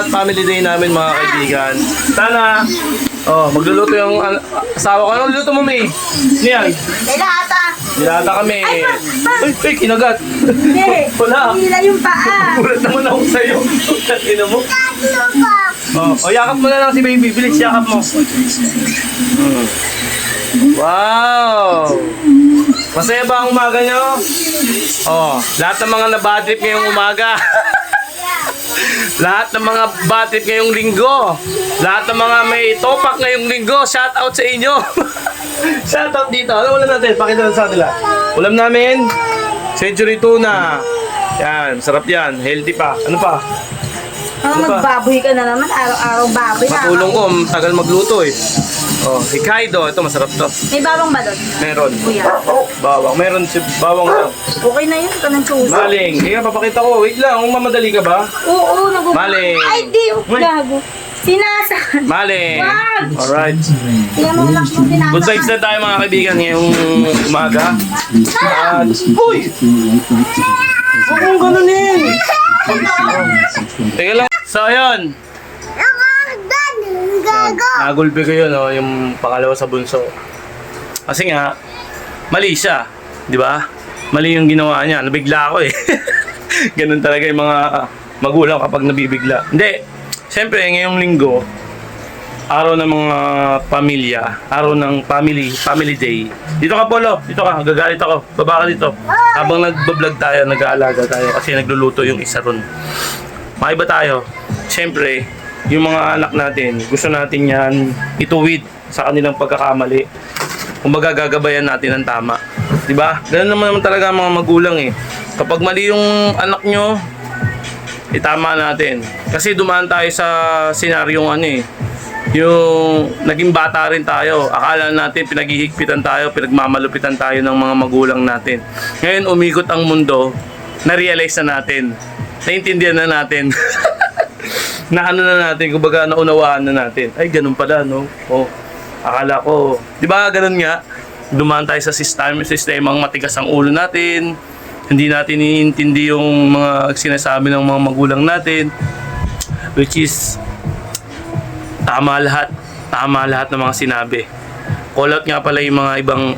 family day namin mga kaibigan. Sana, magluluto yung asawa ko. Anong luto mo, May? Niyan. Dilata. Dilata kami. Ay, kinagat. Hindi. Wala. Hila yung paa. Bulat naman ako sa'yo. Ino mo. Yakap mo na lang si baby. Bilis, yakap mo. Wow! Masaya ba ang umaga nyo? Lahat ng mga na-bad trip ngayong umaga. Lahat ng mga bad trip ngayong linggo. Lahat ng mga may topak ngayong linggo. Shout out sa inyo. Shout out dito. Ano ulam natin? Pakita lang sa kanila. Ulam namin, century tuna. Yan, sarap yan. Healthy pa. Ano pa? Magbaboy ka na naman. Araw-araw baboy. Matulong ko, tagal magluto eh. Hokkaido. Ito masarap to. May bawang ba doon? Meron. Kuya. Bawang. Meron si bawang lang. Okay na yun. Ito ng suso. Maling. Ika, papakita ko. Wait lang. Kung mamadali ka ba? Oo, Maling. Ay, di. Gago. Sinasakan. Maling. Wag! Alright. Tingnan mo lang yung sinasakan. Good vibes na tayo mga kaibigan ngayong umaga. At... Uy! Huwag mong ganunin! Teka lang. So, ayun. Nagulpi ko yun, yung pangalawa sa bunso. Kasi nga, mali siya. Di ba? Mali yung ginawa niya. Nabigla ako eh. Ganun talaga yung mga magulang kapag nabibigla. Hindi. Siyempre, ngayong linggo, araw ng mga pamilya, araw ng family day. Dito ka, Polo. Dito ka. Gagalit ako. Baba ka dito. Habang nagbablog tayo, nag-aalaga tayo kasi nagluluto yung isa ron. Maiba tayo. Siyempre, yung mga anak natin, gusto natin yan ituwid sa kanilang pagkakamali. Kumbaga gagabayan natin ang tama. Diba? Ganun naman talaga ang mga magulang eh. Kapag mali yung anak nyo, itama natin. Kasi dumaan tayo sa senaryong yung naging bata rin tayo. Akala natin pinaghihigpitan tayo, pinagmamalupitan tayo ng mga magulang natin. Ngayon umikot ang mundo, na-realize na natin. Naintindihan na natin. Na ano na natin, kumbaga naunawaan na natin. Ay, ganun pala, no? Akala ko, di ba ganun nga? Dumaan tayo sa sistemang matigas ang ulo natin. Hindi natin iniintindi yung mga sinasabi ng mga magulang natin. Which is, tama lahat. Tama lahat ng mga sinabi. Call out nga pala yung mga ibang,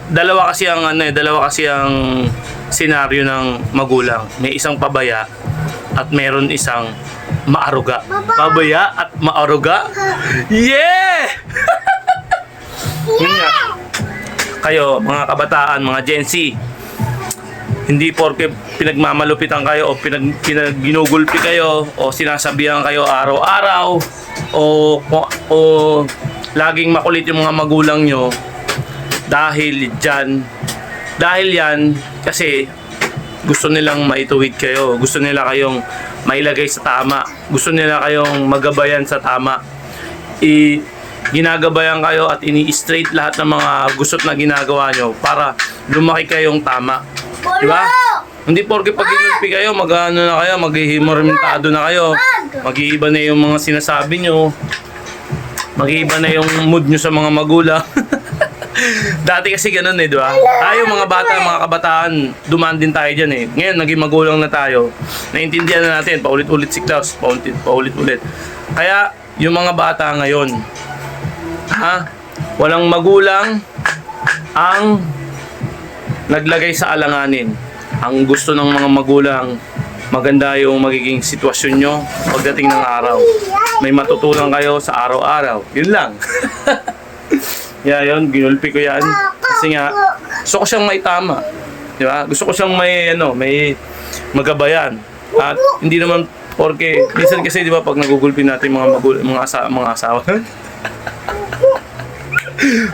dalawa kasi ang senaryo ng magulang. May isang pabaya at meron isang maaruga. Pabaya at maaruga? Yeah! Yun nga. Kayo, mga kabataan, mga Gen Z, hindi porke pinagmamalupitan kayo o ginugulpi kayo o sinasabihan kayo araw-araw o laging makulit yung mga magulang nyo dahil yan kasi gusto nilang maituwid kayo, gusto nila kayong mailagay sa tama, gusto nila kayong magabayan sa tama. Ginagabayan kayo at ini-straight lahat ng mga gusot na ginagawa nyo para lumaki kayong tama. Diba? Hindi porke pag ginulpi kayo, maghihimormentado na kayo, mag-iiba na yung mga sinasabi nyo, mag-iiba na yung mood nyo sa mga magulang. Dati kasi ganun di ba? Tayo mga bata, mga kabataan, dumaan din tayo dyan Ngayon, naging magulang na tayo. Naintindihan na natin, paulit-ulit si Klaus, paulit-ulit. Kaya, yung mga bata ngayon, walang magulang ang naglagay sa alanganin. Ang gusto ng mga magulang, maganda yung magiging sitwasyon nyo pagdating ng araw. May matutunan kayo sa araw-araw. Yun lang. Yun, ginulpi ko yan. Kasi nga, gusto ko siyang may tama. Di ba? Gusto ko siyang may magabayan. At hindi naman porke, minsan kasi di ba pag nagugulpi natin mga asawa.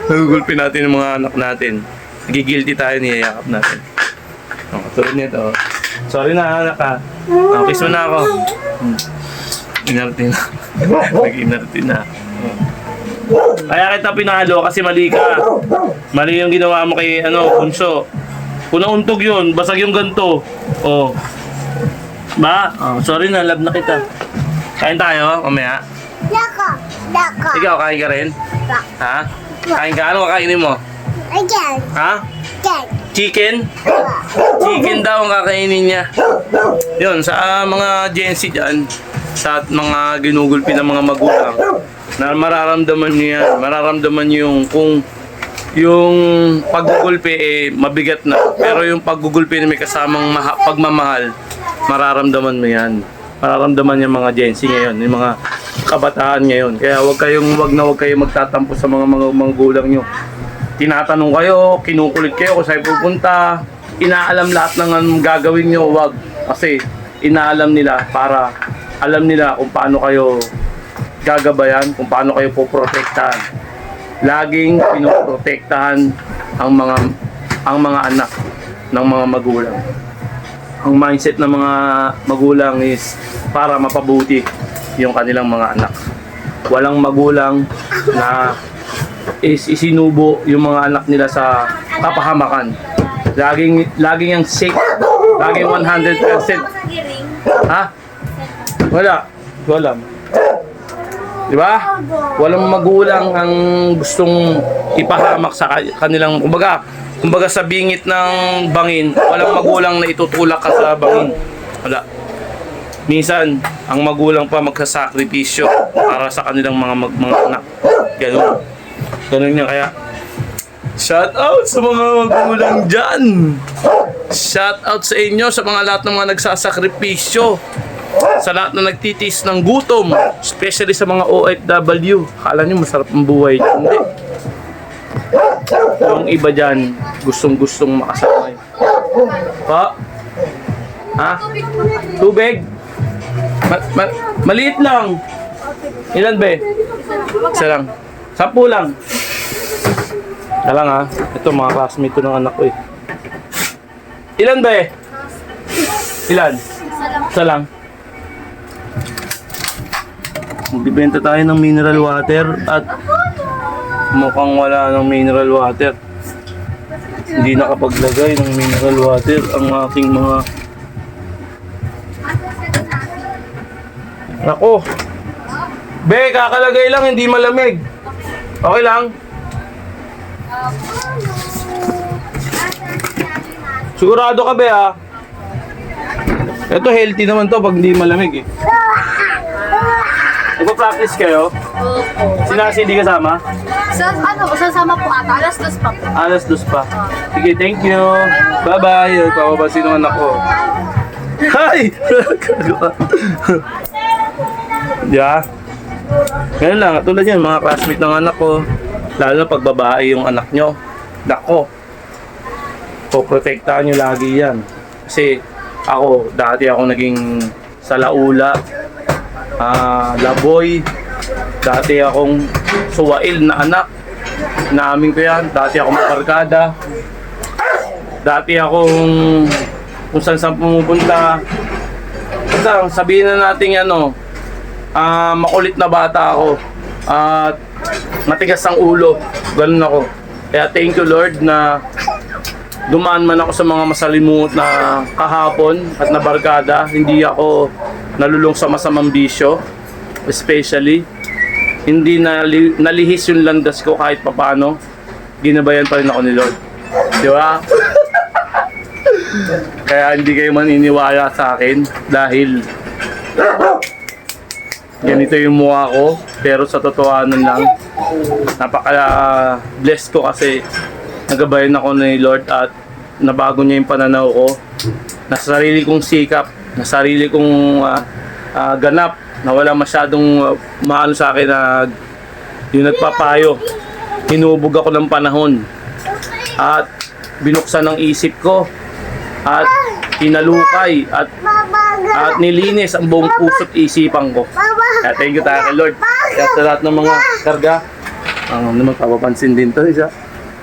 Nagugulpi natin yung mga anak natin. Gigilty tayo, niyayakap natin. Tulad nito. Sorry na, anak kiss mo na ako. Inarte na. Nag-inarte na. Kaya kita pinalo kasi mali ka. Mali yung ginawa mo kay bunso. Kung nauntog yun, basag yung ganto. Sorry na, love na kita. Kain tayo, mamaya. Ikaw, kain ka rin? Ha? Kain ka? Ano kakainin mo? Ha? Chicken? Chicken daw ang kakainin niya. Yun, sa mga Gen Z dyan, sa mga ginugulpi ng mga magulang na mararamdaman niyo yan. Mararamdaman niyo yung kung yung paggugulpi mabigat na. Pero yung paggugulpi na may kasamang pagmamahal, mararamdaman mo yan. Mararamdaman yung mga Gen Z ngayon, yung mga kabataan ngayon. Kaya wag kayong magtatampo sa mga magulang nyo. Tinatanong kayo, kinukulit kayo kung saan pupunta, inaalam lahat ng gagawin nyo, wag. Kasi inaalam nila para alam nila kung paano kayo gagabayan, kung paano kayo poprotektahan. Laging pinoprotektahan ang mga anak ng mga magulang. Ang mindset ng mga magulang is para mapabuti yung kanilang mga anak. Walang magulang na isinubo yung mga anak nila sa kapahamakan. Laging yung safe, laging 100%. Ha? Wala. Diba? Walang magulang ang gustong ipahamak sa kanilang, kumbaga sa bingit ng bangin, walang magulang na itutulak ka sa bangin. Wala. Minsan, ang magulang pa magsasakripisyo para sa kanilang mga anak. Ganun niya. Kaya shout out sa mga magulang dyan. Shout out sa inyo, sa mga lahat ng mga nagsasakripisyo, sa lahat na nagtitis ng gutom, especially sa mga OFW. Akala nyo masarap ang buhay. Hindi. Yung iba dyan, gustong makasama yun. Pa? Ha? Tubig? Maliit lang. Ilan ba? Isa lang. 10 lang. Isa lang ha. Ito mga classmate ko ng anak ko eh. Ilan ba? Ilan? Isa lang. Magbibenta tayo ng mineral water at mukhang wala ng mineral water. Hindi nakapaglagay ng mineral water ang aking mga... Ako! Be, kakalagay lang, hindi malamig. Okay lang? Sigurado ka be ha? Ito healthy naman to pag hindi malamig eh. Nagpa-practice kayo? Opo. Sinasi hindi kasama? Sasama po ata. Alas 2 pa po. Alas 2 pa. Sige, thank you. Bye-bye. Papabasin ng anak ko. Hi! Diba? Ganun lang. Tulad yan, mga classmate ng anak ko. Lalo na pag babae yung anak nyo. Nako. Poprotektahan nyo lagi yan. Kasi dati ako naging salaula. Laboy. Dati akong suwail na anak. Naamin ko yan. Dati akong maparkada. Dati akong kung saan pumupunta. Basta sabihin na natin makulit na bata ako. At matigas ang ulo. Ganun ako. Kaya thank you Lord na dumaan man ako sa mga masalimuot na kahapon at na barkada. Hindi ako nalulong sa masamang bisyo, especially hindi nalihis yung landas ko kahit papano, ginabayan pa rin ako ni Lord, di ba? Kaya hindi kayo maniniwala sa akin dahil ganito yung mukha ko, pero sa totohanan lang napaka blessed ko kasi nagabayan ako ni Lord at nabago niya yung pananaw ko na sarili kong sikap, na sarili kong ganap, na wala masyadong maano sa akin na yung nagpapayo. Hinubog ako ng panahon at binuksan ng isip ko at tinalukay at nilinis ang buong puso't isipan ko. Kaya thank you tayo kay Lord. Kaya sa lahat ng mga karga, naman papapansin din to isa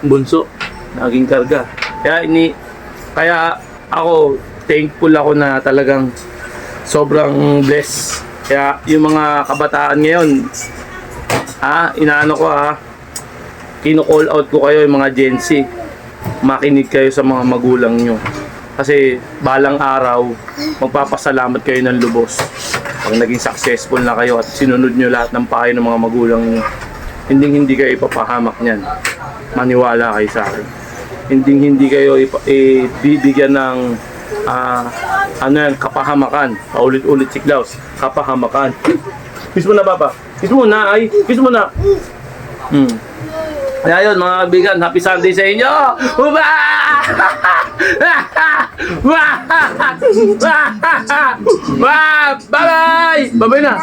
bunso, naging karga. Kaya ako thankful ako na talagang sobrang blessed. Kaya yung mga kabataan ngayon, kino-call out ko kayo yung mga Gen Z. Makinig kayo sa mga magulang nyo. Kasi balang araw, magpapasalamat kayo ng lubos. Pag naging successful na kayo at sinunod nyo lahat ng payo ng mga magulang nyo, hindi kayo ipapahamak niyan. Maniwala kayo sa akin. Hindi kayo bibigyan ng ano yan, kapahamakan. Paulit-ulit si Klaus. Kapahamakan. Kiss mo na, Papa. Kiss mo na, ay. Kiss mo na. Kaya yun, mga kaibigan, happy Sunday sa inyo! Uba! Bye-bye! Bye-bye na!